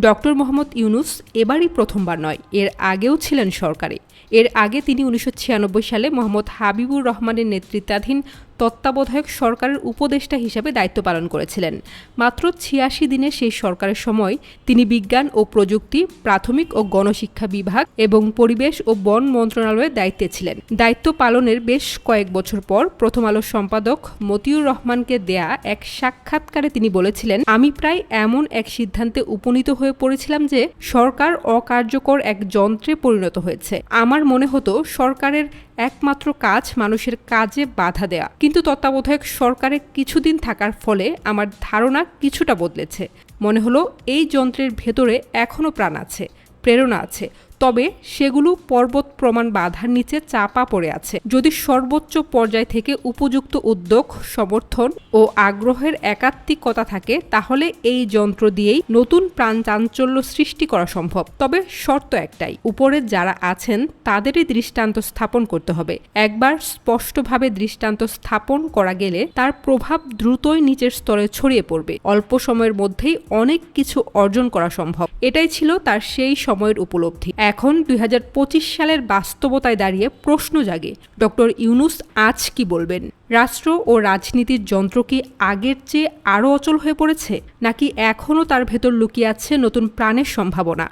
Doctor Mohammad Yunus এবারই প্রথমবার নয়, এর আগেও ছিলেন সরকারে। এর আগে তিনি ১৯৯৬ সালে মোহাম্মদ হাবিবুর রহমানের নেতৃত্বাধীন তত্ত্বাবধায়ক সরকারের উপদেষ্টা হিসেবে দায়িত্ব পালন করেছিলেন। মাত্র ৮৬ দিনে সেই সরকারের সময় তিনি বিজ্ঞান ও প্রযুক্তি, প্রাথমিক ও গণশিক্ষা বিভাগ এবং পরিবেশ ও বন মন্ত্রণালয়ের দায়িত্বে ছিলেন। দায়িত্ব পালনের বেশ কয়েক বছর পর প্রথম আলোর সম্পাদক মতিউর রহমানকে দেয়া এক সাক্ষাৎকারে তিনি বলেছিলেন, আমি প্রায় এমন এক সিদ্ধান্তে উপনীত হয়ে পড়েছিলাম যে সরকার অকার্যকর এক যন্ত্রে পরিণত হয়েছে। আমার মনে হতো সরকারের একমাত্র কাজ মানুষের কাজে বাধা দেয়া। কিন্তু তত্ত্বাবধায়ক সরকারে কিছুদিন থাকার ফলে আমার ধারণা কিছুটা বদলেছে। মনে হলো এই যন্ত্রের ভেতরে এখনো প্রাণ আছে, প্রেরণা আছে, তবে সেগুলো পর্বত প্রমাণ বাধার নিচে চাপা পড়ে আছে। যদি সর্বোচ্চ পর্যায় থেকে উপযুক্ত উদ্যোগ, সমর্থন ও আগ্রহের একাত্মিকতা থাকে, তাহলে এই যন্ত্র দিয়েই নতুন প্রাণ চাঞ্চল্য সৃষ্টি করা সম্ভব। তবে শর্ত একটাই, উপরে যারা আছেন তাদেরই দৃষ্টান্ত স্থাপন করতে হবে। একবার স্পষ্টভাবে দৃষ্টান্ত স্থাপন করা গেলে তার প্রভাব দ্রুতই নিচের স্তরে ছড়িয়ে পড়বে। অল্প সময়ের মধ্যেই অনেক কিছু অর্জন করা সম্ভব। এটাই ছিল তার সেই সময়ের উপলব্ধি। এখন ২০২৫ সালের বাস্তবতায় দাঁড়িয়ে প্রশ্ন জাগে, ডক্টর ইউনূস আজ কি বলবেন? রাষ্ট্র ও রাজনীতির যন্ত্র কি আগের চেয়ে আরও অচল হয়ে পড়েছে, নাকি এখনও তার ভেতর লুকিয়ে আছে নতুন প্রাণের সম্ভাবনা?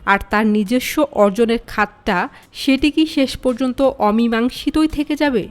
আর তার নিজস্ব অর্জনের খাতটা, সেটি কি শেষ পর্যন্ত অমীমাংসিতই থেকে যাবে?